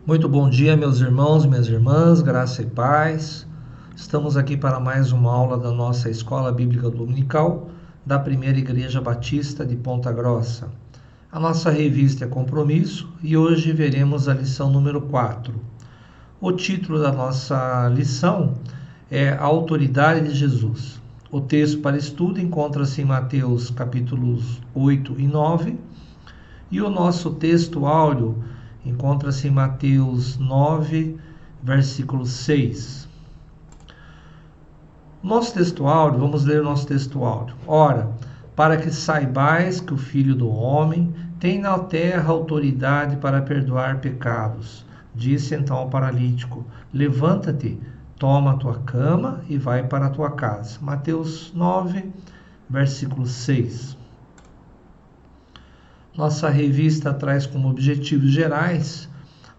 Muito bom dia, meus irmãos, minhas irmãs, graça e paz. Estamos aqui para mais uma aula da nossa Escola Bíblica Dominical da Primeira Igreja Batista de Ponta Grossa. A nossa revista é Compromisso e hoje veremos a lição número 4. O título da nossa lição é A Autoridade de Jesus. O texto para estudo encontra-se em Mateus capítulos 8 e 9 e o nosso texto áudio encontra-se em Mateus 9, versículo 6. Nosso texto áudio, vamos ler o nosso texto áudio. Ora, para que saibais que o Filho do Homem tem na terra autoridade para perdoar pecados. Disse então ao paralítico: levanta-te, toma a tua cama e vai para a tua casa. Mateus 9, versículo 6. Nossa revista traz como objetivos gerais: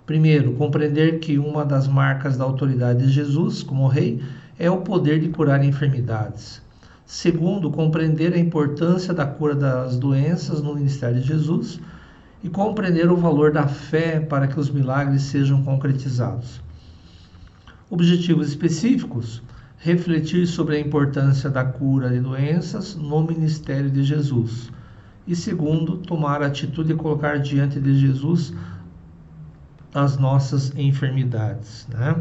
primeiro, compreender que uma das marcas da autoridade de Jesus como rei é o poder de curar enfermidades. Segundo, compreender a importância da cura das doenças no ministério de Jesus e compreender o valor da fé para que os milagres sejam concretizados. Objetivos específicos: refletir sobre a importância da cura de doenças no ministério de Jesus. E segundo, tomar a atitude de colocar diante de Jesus as nossas enfermidades, né?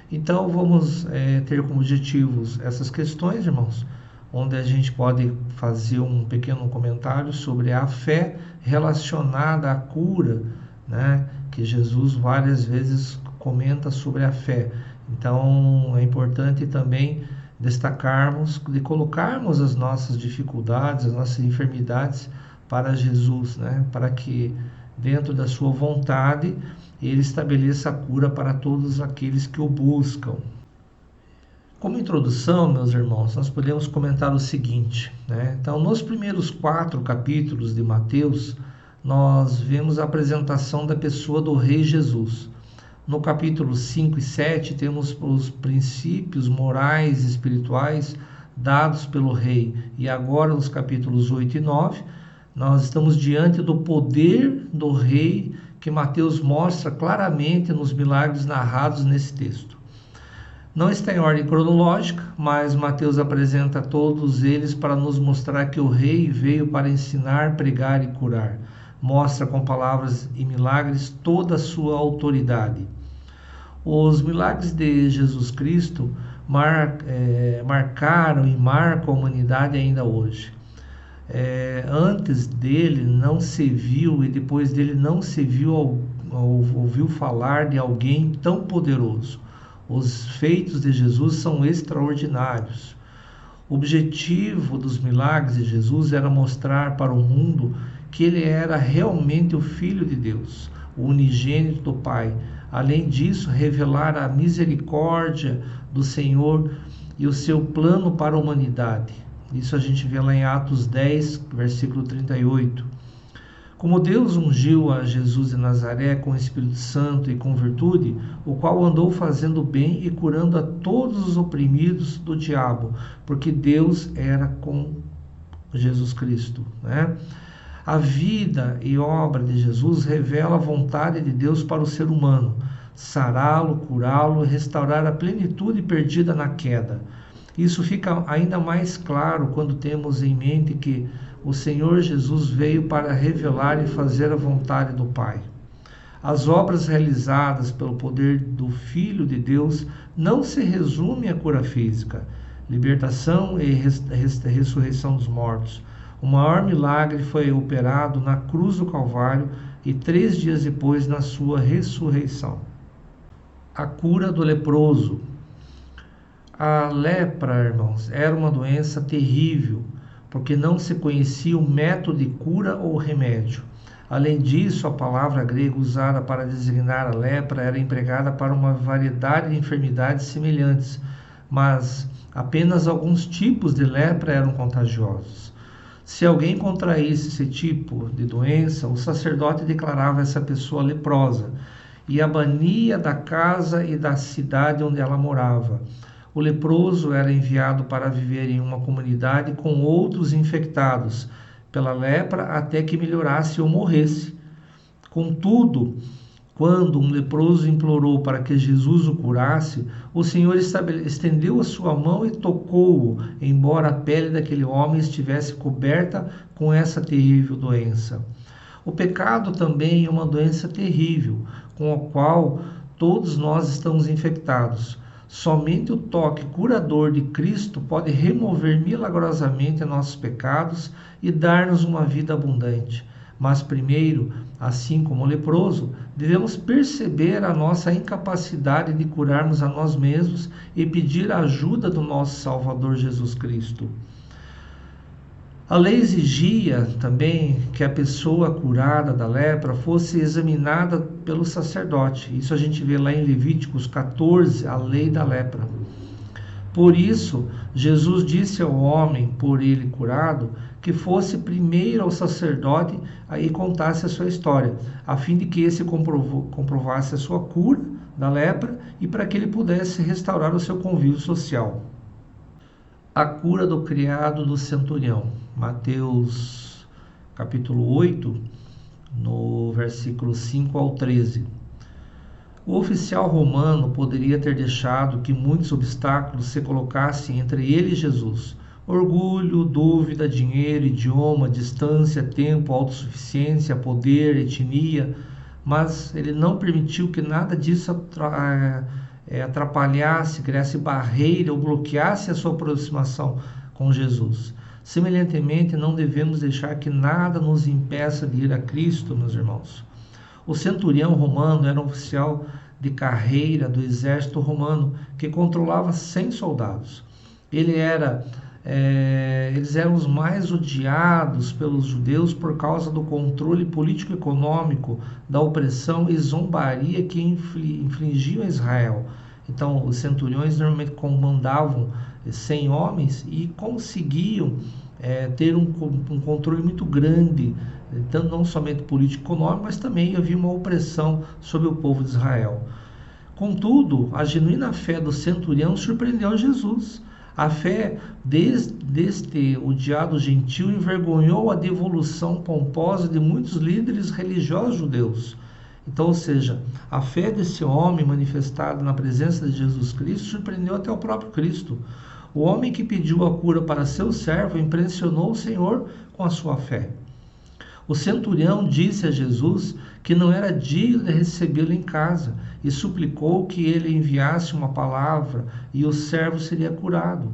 Então vamos ter como objetivos essas questões, irmãos, onde a gente pode fazer um pequeno comentário sobre a fé relacionada à cura, né? Que Jesus várias vezes comenta sobre a fé. Então é importante também destacarmos, de colocarmos as nossas dificuldades, as nossas enfermidades para Jesus, né? Para que dentro da sua vontade ele estabeleça a cura para todos aqueles que o buscam. Como introdução, meus irmãos, nós podemos comentar o seguinte, né? Então, nos primeiros 4 capítulos de Mateus, nós vemos a apresentação da pessoa do Rei Jesus. No capítulo 5 e 7, temos os princípios morais e espirituais dados pelo Rei. E agora, nos capítulos 8 e 9, nós estamos diante do poder do Rei que Mateus mostra claramente nos milagres narrados nesse texto. Não está em ordem cronológica, mas Mateus apresenta todos eles para nos mostrar que o Rei veio para ensinar, pregar e curar. Mostra com palavras e milagres toda a sua autoridade. Os milagres de Jesus Cristo marcaram e marcam a humanidade ainda hoje. Antes dele não se viu e depois dele não se viu ouviu falar de alguém tão poderoso. Os feitos de Jesus são extraordinários. O objetivo dos milagres de Jesus era mostrar para o mundo que ele era realmente o Filho de Deus, o unigênito do Pai. Além disso, revelar a misericórdia do Senhor e o seu plano para a humanidade. Isso a gente vê lá em Atos 10, versículo 38. Como Deus ungiu a Jesus de Nazaré com o Espírito Santo e com virtude, o qual andou fazendo bem e curando a todos os oprimidos do diabo, porque Deus era com Jesus Cristo, né? A vida e obra de Jesus revela a vontade de Deus para o ser humano: sará-lo, curá-lo e restaurar a plenitude perdida na queda. Isso fica ainda mais claro quando temos em mente que o Senhor Jesus veio para revelar e fazer a vontade do Pai. As obras realizadas pelo poder do Filho de Deus não se resumem à cura física, libertação e ressurreição dos mortos. O maior milagre foi operado na cruz do Calvário e 3 dias depois na sua ressurreição. A cura do leproso. A lepra, irmãos, era uma doença terrível, porque não se conhecia o método de cura ou remédio. Além disso, a palavra grega usada para designar a lepra era empregada para uma variedade de enfermidades semelhantes, mas apenas alguns tipos de lepra eram contagiosos. Se alguém contraísse esse tipo de doença, o sacerdote declarava essa pessoa leprosa e a bania da casa e da cidade onde ela morava. O leproso era enviado para viver em uma comunidade com outros infectados pela lepra até que melhorasse ou morresse. Contudo, Quando um leproso implorou para que Jesus o curasse, o Senhor estendeu a sua mão e tocou-o, embora a pele daquele homem estivesse coberta com essa terrível doença. O pecado também é uma doença terrível, com a qual todos nós estamos infectados. Somente o toque curador de Cristo pode remover milagrosamente nossos pecados e dar-nos uma vida abundante. Mas primeiro, assim como o leproso, devemos perceber a nossa incapacidade de curarmos a nós mesmos e pedir a ajuda do nosso Salvador Jesus Cristo. A lei exigia também que a pessoa curada da lepra fosse examinada pelo sacerdote. Isso a gente vê lá em Levíticos 14, a lei da lepra. Por isso, Jesus disse ao homem, por ele curado, que fosse primeiro ao sacerdote e contasse a sua história, a fim de que esse comprovasse a sua cura da lepra e para que ele pudesse restaurar o seu convívio social. A cura do criado do centurião. Mateus capítulo 8, no versículo 5 ao 13. O oficial romano poderia ter deixado que muitos obstáculos se colocassem entre ele e Jesus. Orgulho, dúvida, dinheiro, idioma, distância, tempo, autossuficiência, poder, etnia, mas ele não permitiu que nada disso atrapalhasse, criasse barreira ou bloqueasse a sua aproximação com Jesus. Semelhantemente, não devemos deixar que nada nos impeça de ir a Cristo, meus irmãos. O centurião romano era um oficial de carreira do exército romano que controlava 100 soldados. Eles eram os mais odiados pelos judeus por causa do controle político-econômico, da opressão e zombaria que infligiam a Israel. Então, os centuriões normalmente comandavam 100 homens e conseguiam ter um controle muito grande, então, não somente político-econômico, mas também havia uma opressão sobre o povo de Israel. Contudo, a genuína fé do centurião surpreendeu Jesus. A fé deste odiado gentil envergonhou a devolução pomposa de muitos líderes religiosos judeus. Então, ou seja, a fé desse homem manifestada na presença de Jesus Cristo surpreendeu até o próprio Cristo. O homem que pediu a cura para seu servo impressionou o Senhor com a sua fé. O centurião disse a Jesus que não era digno de recebê-lo em casa e suplicou que ele enviasse uma palavra e o servo seria curado.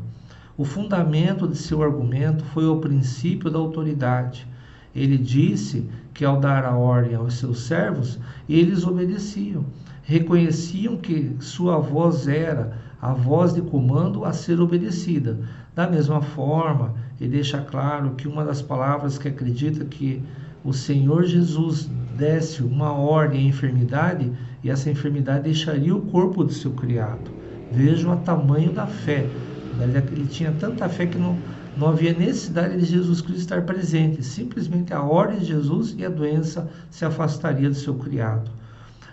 O fundamento de seu argumento foi o princípio da autoridade. Ele disse que ao dar a ordem aos seus servos, eles obedeciam. Reconheciam que sua voz era a voz de comando a ser obedecida. Da mesma forma, ele deixa claro que uma das palavras que acredita que o Senhor Jesus desse uma ordem à enfermidade e essa enfermidade deixaria o corpo do seu criado. Vejam o tamanho da fé. Ele tinha tanta fé que não havia necessidade de Jesus Cristo estar presente. Simplesmente a ordem de Jesus e a doença se afastaria do seu criado.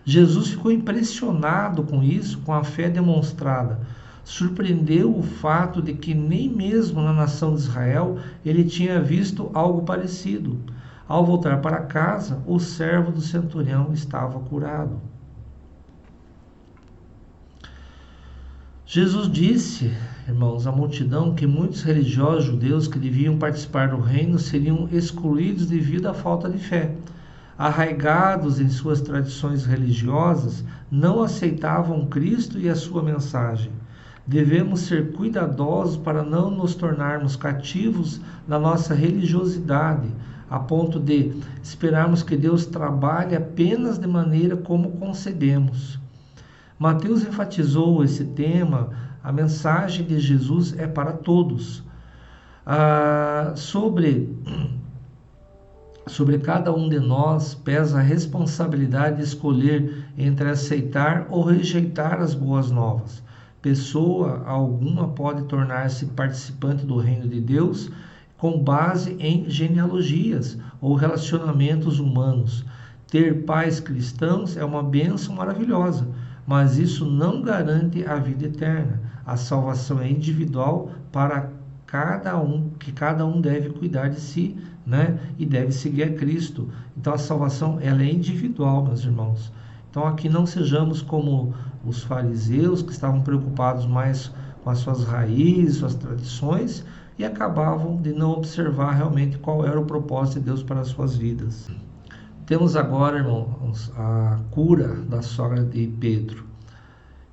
Jesus ficou impressionado com isso, com a fé demonstrada. Surpreendeu o fato de que nem mesmo na nação de Israel ele tinha visto algo parecido. Ao voltar para casa, o servo do centurião estava curado. Jesus disse, irmãos, à multidão que muitos religiosos judeus que deviam participar do reino seriam excluídos devido à falta de fé. Arraigados em suas tradições religiosas, não aceitavam Cristo e a sua mensagem. Devemos ser cuidadosos para não nos tornarmos cativos da nossa religiosidade, a ponto de esperarmos que Deus trabalhe apenas de maneira como concebemos. Mateus enfatizou esse tema, a mensagem de Jesus é para todos. Sobre cada um de nós pesa a responsabilidade de escolher entre aceitar ou rejeitar as boas novas. Pessoa alguma pode tornar-se participante do reino de Deus com base em genealogias ou relacionamentos humanos. Ter pais cristãos é uma bênção maravilhosa, mas isso não garante a vida eterna. A salvação é individual para cada um, que cada um deve cuidar de si, né? E deve seguir a Cristo. Então a salvação ela é individual, meus irmãos. Então aqui não sejamos como os fariseus, que estavam preocupados mais com as suas raízes, suas tradições, e acabavam de não observar realmente qual era o propósito de Deus para as suas vidas. Temos agora, irmãos, a cura da sogra de Pedro.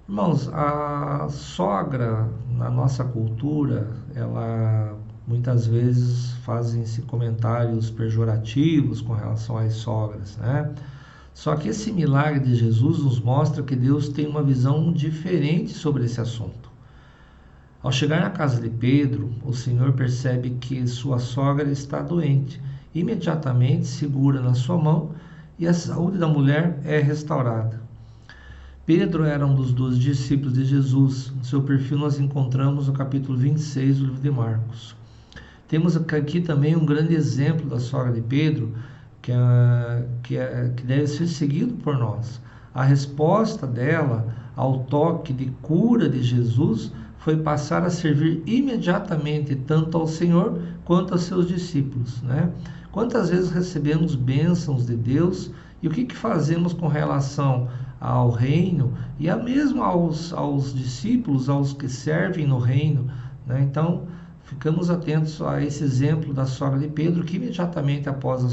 Irmãos, a sogra, na nossa cultura, ela muitas vezes fazem-se comentários pejorativos com relação às sogras, né? Só que esse milagre de Jesus nos mostra que Deus tem uma visão diferente sobre esse assunto. Ao chegar na casa de Pedro, o Senhor percebe que sua sogra está doente. Imediatamente segura na sua mão e a saúde da mulher é restaurada. Pedro era um dos 12 discípulos de Jesus. No seu perfil nós encontramos no capítulo 26 do livro de Marcos. Temos aqui também um grande exemplo da sogra de Pedro, que deve ser seguido por nós. A resposta dela ao toque de cura de Jesus foi passar a servir imediatamente tanto ao Senhor quanto aos seus discípulos, né? Quantas vezes recebemos bênçãos de Deus e o que fazemos com relação ao reino e mesmo aos discípulos, aos que servem no reino, né? Então, ficamos atentos a esse exemplo da sogra de Pedro, que imediatamente após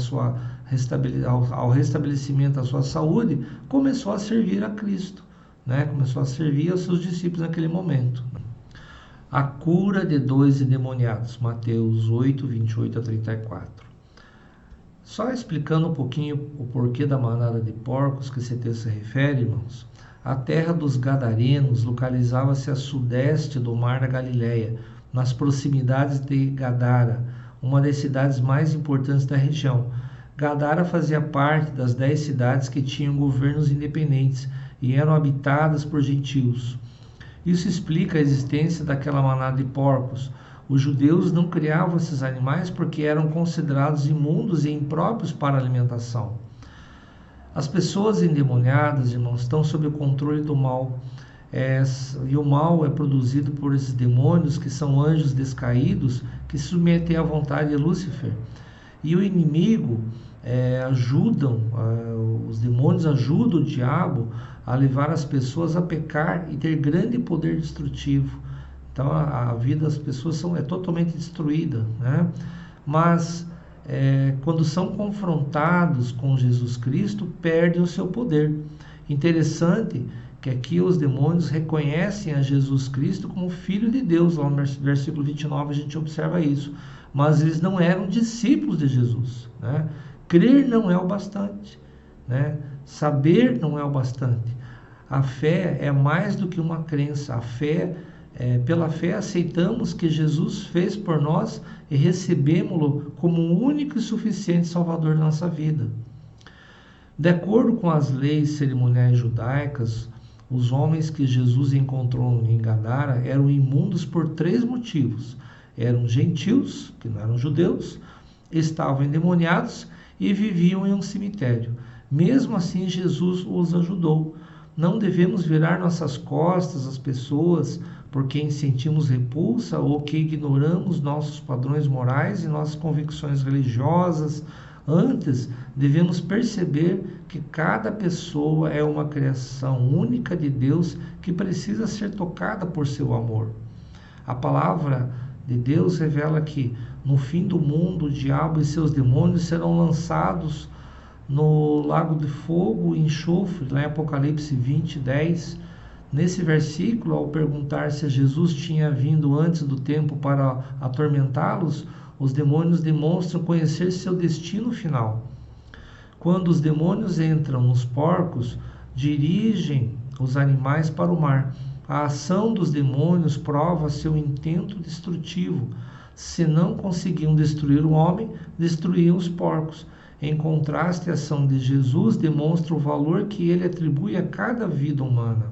ao restabelecimento da sua saúde, começou a servir a Cristo, né? Começou a servir aos seus discípulos naquele momento. A cura de 2 endemoniados, Mateus 8, 28 a 34. Só explicando um pouquinho o porquê da manada de porcos que esse texto se refere, irmãos. A terra dos Gadarenos localizava-se a sudeste do Mar da Galileia, nas proximidades de Gadara, uma das cidades mais importantes da região. Gadara fazia parte das 10 cidades que tinham governos independentes e eram habitadas por gentios. Isso explica a existência daquela manada de porcos. Os judeus não criavam esses animais porque eram considerados imundos e impróprios para a alimentação. As pessoas endemoniadas, irmãos, estão sob o controle do mal. E o mal é produzido por esses demônios, que são anjos descaídos, que se submetem à vontade de Lúcifer. E o inimigo os demônios ajudam o diabo a levar as pessoas a pecar e ter grande poder destrutivo. Então a vida das pessoas é totalmente destruída, né? Mas quando são confrontados com Jesus Cristo, perdem o seu poder. Interessante que aqui os demônios reconhecem a Jesus Cristo como Filho de Deus. Lá no versículo 29 a gente observa isso. Mas eles não eram discípulos de Jesus, né? Crer não é o bastante, né? Saber não é o bastante. A fé é mais do que uma crença. Pela fé aceitamos que Jesus fez por nós e recebemos-lo como o único e suficiente Salvador da nossa vida. De acordo com as leis cerimoniais judaicas, os homens que Jesus encontrou em Gadara eram imundos por 3 motivos. Eram gentios, que não eram judeus, estavam endemoniados e viviam em um cemitério. Mesmo assim, Jesus os ajudou. Não devemos virar nossas costas às pessoas por quem sentimos repulsa ou que ignoramos nossos padrões morais e nossas convicções religiosas. Antes, devemos perceber que cada pessoa é uma criação única de Deus que precisa ser tocada por seu amor. A palavra de Deus revela que, no fim do mundo, o diabo e seus demônios serão lançados no lago de fogo e enxofre, lá em Apocalipse 20, 10. Nesse versículo, ao perguntar se Jesus tinha vindo antes do tempo para atormentá-los, os demônios demonstram conhecer seu destino final. Quando os demônios entram nos porcos, dirigem os animais para o mar. A ação dos demônios prova seu intento destrutivo. Se não conseguiam destruir o homem, destruíam os porcos. Em contraste, a ação de Jesus demonstra o valor que ele atribui a cada vida humana.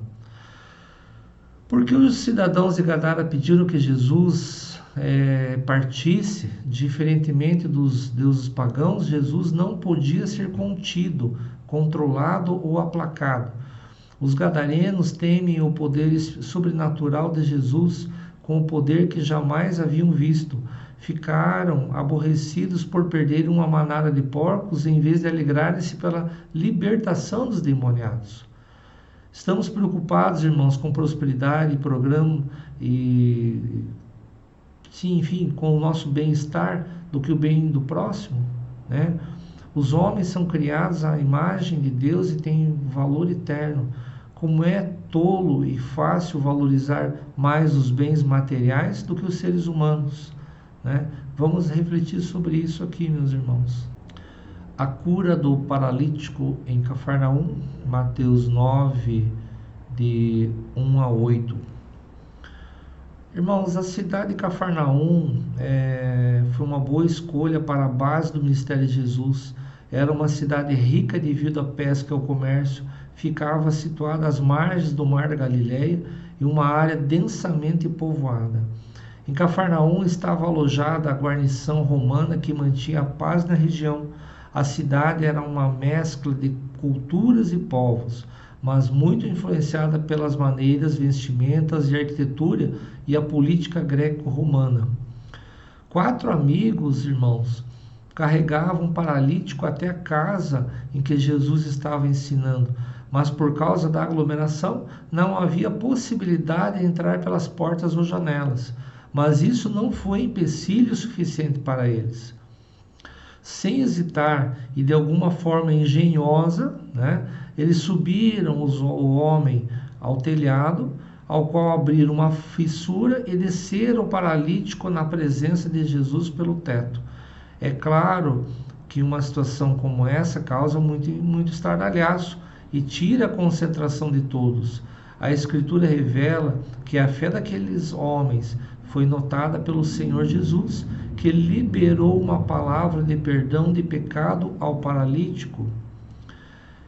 Porque os cidadãos de Gadara pediram que Jesus partisse, diferentemente dos deuses pagãos, Jesus não podia ser contido, controlado ou aplacado. Os gadarenos temem o poder sobrenatural de Jesus com o poder que jamais haviam visto. ficaram aborrecidos por perderem uma manada de porcos em vez de alegrarem-se pela libertação dos demoniados. Estamos preocupados, irmãos, com prosperidade, programa e, sim, enfim, com o nosso bem-estar do que o bem do próximo, né? Os homens são criados à imagem de Deus e têm valor eterno. Como é tolo e fácil valorizar mais os bens materiais do que os seres humanos, né? Vamos refletir sobre isso aqui, meus irmãos. A cura do paralítico em Cafarnaum, Mateus 9, de 1 a 8. Irmãos, a cidade de Cafarnaum foi uma boa escolha para a base do ministério de Jesus. Era uma cidade rica devido à pesca e ao comércio, ficava situada às margens do Mar da Galileia e uma área densamente povoada. Em Cafarnaum estava alojada a guarnição romana que mantinha a paz na região. A cidade era uma mescla de culturas e povos, mas muito influenciada pelas maneiras, vestimentas e arquitetura e a política greco-romana. 4 amigos, irmãos, carregavam um paralítico até a casa em que Jesus estava ensinando, mas por causa da aglomeração não havia possibilidade de entrar pelas portas ou janelas. Mas isso não foi empecilho suficiente para eles. Sem hesitar e de alguma forma engenhosa, né, eles subiram o homem ao telhado, ao qual abriram uma fissura e desceram o paralítico na presença de Jesus pelo teto. É claro que uma situação como essa causa muito estardalhaço e tira a concentração de todos. A Escritura revela que a fé daqueles homens foi notada pelo Senhor Jesus, que liberou uma palavra de perdão de pecado ao paralítico.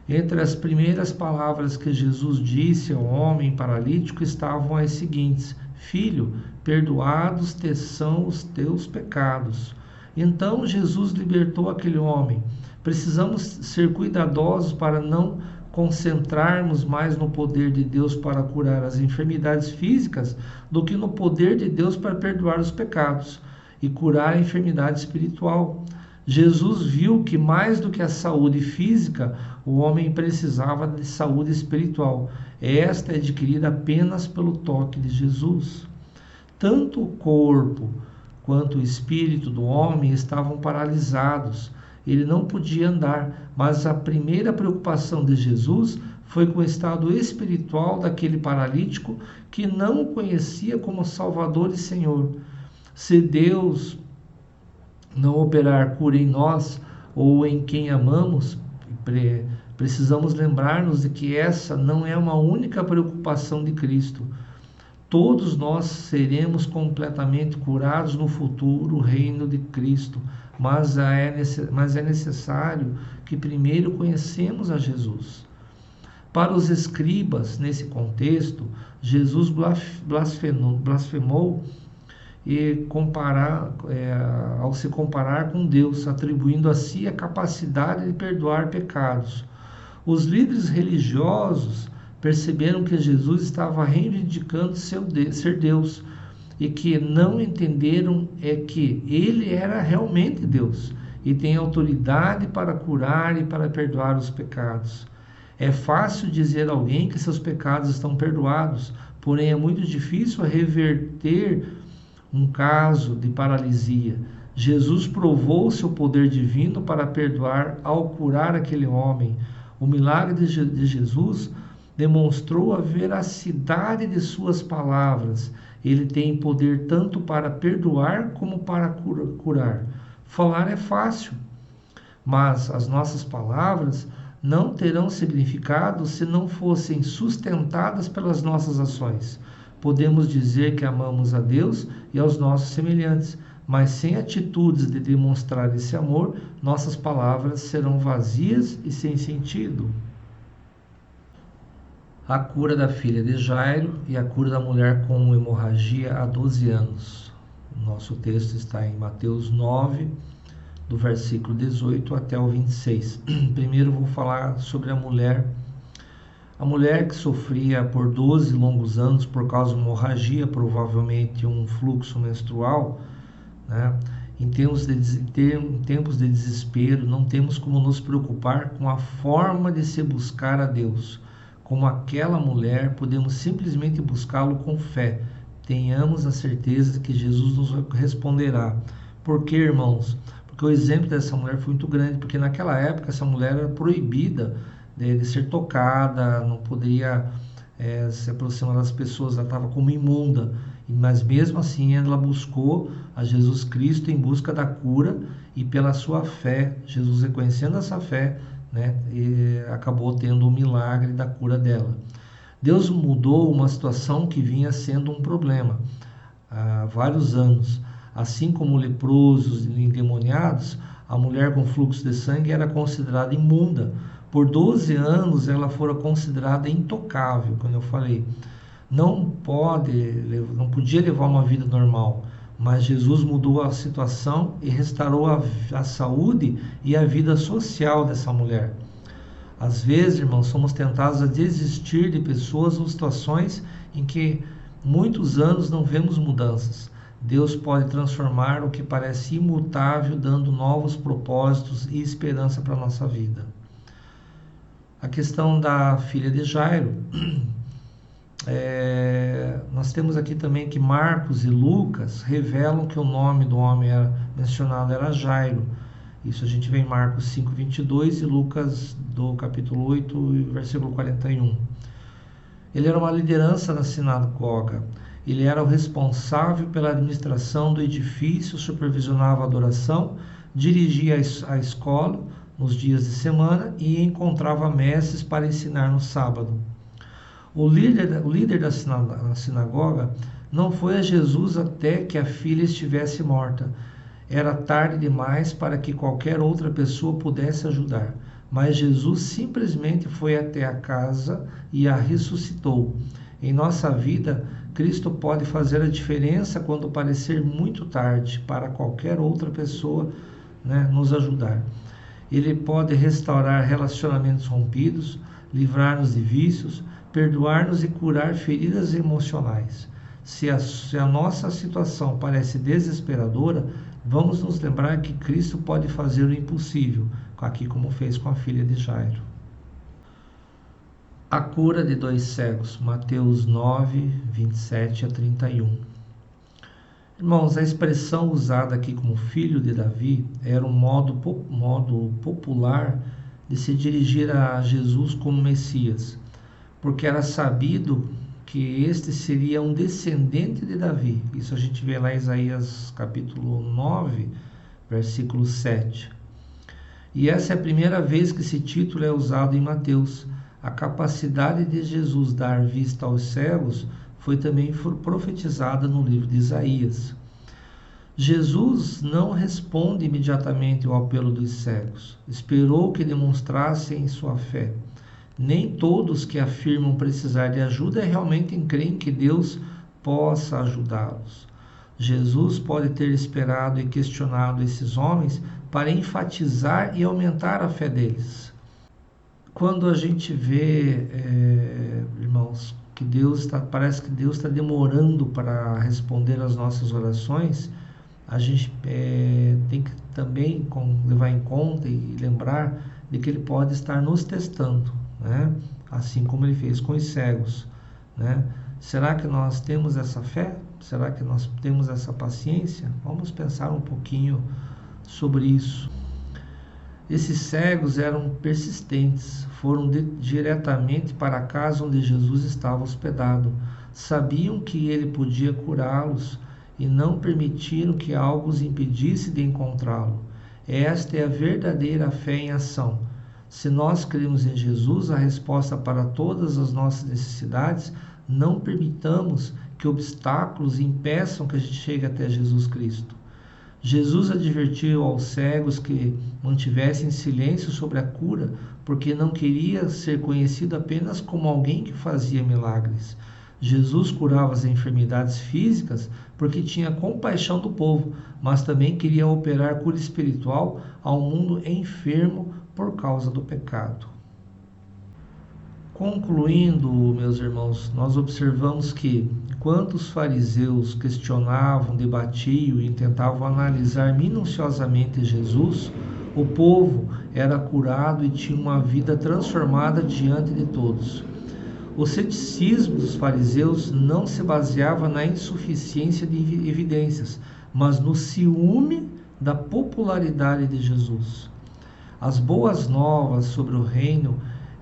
Entre as primeiras palavras que Jesus disse ao homem paralítico estavam as seguintes: Filho, perdoados te são os teus pecados. Então Jesus libertou aquele homem. Precisamos ser cuidadosos para não concentrarmos mais no poder de Deus para curar as enfermidades físicas do que no poder de Deus para perdoar os pecados e curar a enfermidade espiritual. Jesus viu que mais do que a saúde física, o homem precisava de saúde espiritual. Esta é adquirida apenas pelo toque de Jesus. Tanto o corpo quanto o espírito do homem estavam paralisados. Ele não podia andar, mas a primeira preocupação de Jesus foi com o estado espiritual daquele paralítico que não o conhecia como Salvador e Senhor. Se Deus não operar cura em nós ou em quem amamos, precisamos lembrar-nos de que essa não é uma única preocupação de Cristo. Todos nós seremos completamente curados no futuro reino de Cristo, mas é necessário que primeiro conhecemos a Jesus. Para os escribas, nesse contexto, Jesus blasfemou e ao se comparar com Deus, atribuindo a si a capacidade de perdoar pecados. Os líderes religiosos perceberam que Jesus estava reivindicando ser Deus e que não entenderam que ele era realmente Deus e tem autoridade para curar e para perdoar os pecados. É fácil dizer a alguém que seus pecados estão perdoados, porém é muito difícil reverter um caso de paralisia. Jesus provou seu poder divino para perdoar ao curar aquele homem. O milagre de Jesus demonstrou a veracidade de suas palavras. Ele tem poder tanto para perdoar como para curar. Falar é fácil, mas as nossas palavras não terão significado se não fossem sustentadas pelas nossas ações. Podemos dizer que amamos a Deus e aos nossos semelhantes, mas sem atitudes de demonstrar esse amor, nossas palavras serão vazias e sem sentido. A cura da filha de Jairo e a cura da mulher com hemorragia há 12 anos. O nosso texto está em Mateus 9, do versículo 18 até o 26. Primeiro vou falar sobre a mulher. A mulher que sofria por 12 longos anos por causa de hemorragia, provavelmente um fluxo menstrual, né? Em tempos de desespero, não temos como nos preocupar com a forma de se buscar a Deus. Como aquela mulher, podemos simplesmente buscá-lo com fé. Tenhamos a certeza de que Jesus nos responderá. Por quê, irmãos? Porque o exemplo dessa mulher foi muito grande, porque naquela época essa mulher era proibida de ser tocada, não poderia se aproximar das pessoas, ela estava como imunda. Mas mesmo assim ela buscou a Jesus Cristo em busca da cura, e pela sua fé, Jesus reconhecendo essa fé, né, acabou tendo o milagre da cura dela. Deus mudou uma situação que vinha sendo um problema há vários anos. Assim como leprosos e endemoniados, a mulher com fluxo de sangue era considerada imunda. Por 12 anos ela fora considerada intocável, como eu falei. Não podia levar uma vida normal, mas Jesus mudou a situação e restaurou a saúde e a vida social dessa mulher. Às vezes, irmãos, somos tentados a desistir de pessoas ou situações em que muitos anos não vemos mudanças. Deus pode transformar o que parece imutável, dando novos propósitos e esperança para a nossa vida. A questão da filha de Jairo. Nós temos aqui também que Marcos e Lucas revelam que o nome do homem mencionado era Jairo. Isso a gente vê em Marcos 5:22 e Lucas do capítulo 8, versículo 41. Ele era uma liderança na sinagoga. Ele era o responsável pela administração do edifício, supervisionava a adoração, dirigia a escola nos dias de semana e encontrava mestres para ensinar no sábado. O líder da sinagoga não foi a Jesus até que a filha estivesse morta. Era tarde demais para que qualquer outra pessoa pudesse ajudar. Mas Jesus simplesmente foi até a casa e a ressuscitou. Em nossa vida, Cristo pode fazer a diferença quando parecer muito tarde para qualquer outra pessoa, né, nos ajudar. Ele pode restaurar relacionamentos rompidos, livrar-nos de vícios, perdoar-nos e curar feridas emocionais. Se a nossa situação parece desesperadora, vamos nos lembrar que Cristo pode fazer o impossível, aqui como fez com a filha de Jairo. A cura de 2 cegos, Mateus 9, 27 a 31. Irmãos, a expressão usada aqui como filho de Davi era um modo popular de se dirigir a Jesus como Messias, porque era sabido que este seria um descendente de Davi. Isso a gente vê lá em Isaías capítulo 9, versículo 7. E essa é a primeira vez que esse título é usado em Mateus. A capacidade de Jesus dar vista aos cegos foi também profetizada no livro de Isaías. Jesus não responde imediatamente ao apelo dos cegos. Esperou que demonstrassem sua fé. Nem todos que afirmam precisar de ajuda realmente creem que Deus possa ajudá-los. Jesus pode ter esperado e questionado esses homens para enfatizar e aumentar a fé deles. Quando a gente vê, irmãos, que parece que Deus está demorando para responder às nossas orações, a gente tem que também levar em conta e lembrar de que Ele pode estar nos testando, né? Assim como Ele fez com os cegos, né? Será que nós temos essa fé? Será que nós temos essa paciência? Vamos pensar um pouquinho sobre isso. Esses cegos eram persistentes, foram diretamente para a casa onde Jesus estava hospedado. Sabiam que ele podia curá-los e não permitiram que algo os impedisse de encontrá-lo. Esta é a verdadeira fé em ação. Se nós cremos em Jesus, a resposta para todas as nossas necessidades, não permitamos que obstáculos impeçam que a gente chegue até Jesus Cristo. Jesus advertiu aos cegos que mantivessem silêncio sobre a cura, porque não queria ser conhecido apenas como alguém que fazia milagres. Jesus curava as enfermidades físicas porque tinha compaixão do povo, mas também queria operar cura espiritual ao mundo enfermo por causa do pecado. Concluindo, meus irmãos, nós observamos que, enquanto os fariseus questionavam, debatiam e tentavam analisar minuciosamente Jesus, o povo era curado e tinha uma vida transformada diante de todos. O ceticismo dos fariseus não se baseava na insuficiência de evidências, mas no ciúme da popularidade de Jesus. As boas novas sobre o reino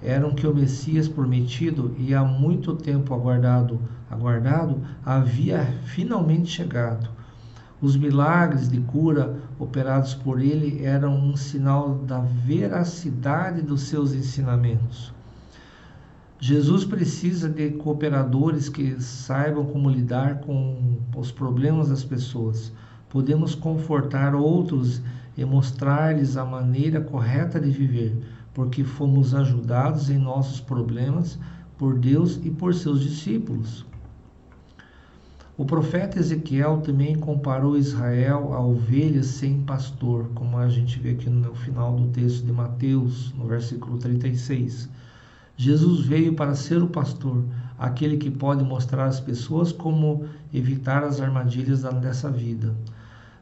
eram que o Messias prometido e há muito tempo aguardado havia finalmente chegado. Os milagres de cura operados por ele eram um sinal da veracidade dos seus ensinamentos. Jesus precisa de cooperadores que saibam como lidar com os problemas das pessoas. Podemos confortar outros e mostrar-lhes a maneira correta de viver, porque fomos ajudados em nossos problemas por Deus e por seus discípulos. O profeta Ezequiel também comparou Israel a ovelhas sem pastor, como a gente vê aqui no final do texto de Mateus, no versículo 36. Jesus veio para ser o pastor, aquele que pode mostrar às pessoas como evitar as armadilhas dessa vida.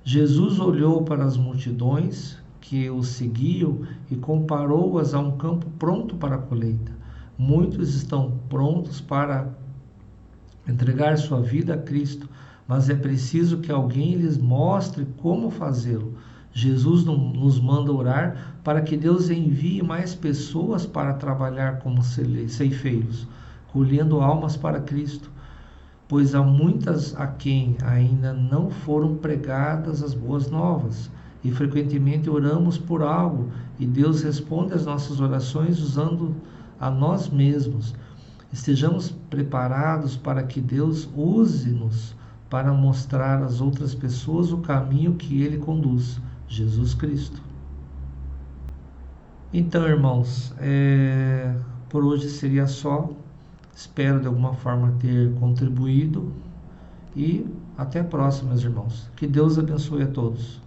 Jesus olhou para as multidões que o seguiam e comparou-as a um campo pronto para a colheita. Muitos estão prontos para entregar sua vida a Cristo, mas é preciso que alguém lhes mostre como fazê-lo. Jesus nos manda orar para que Deus envie mais pessoas para trabalhar como ceifeiros, colhendo almas para Cristo, pois há muitas a quem ainda não foram pregadas as boas novas. E frequentemente oramos por algo e Deus responde às nossas orações usando a nós mesmos. Estejamos preparados para que Deus use-nos para mostrar às outras pessoas o caminho que Ele conduz, Jesus Cristo. Então, irmãos, por hoje seria só. Espero de alguma forma ter contribuído e até a próxima, meus irmãos. Que Deus abençoe a todos.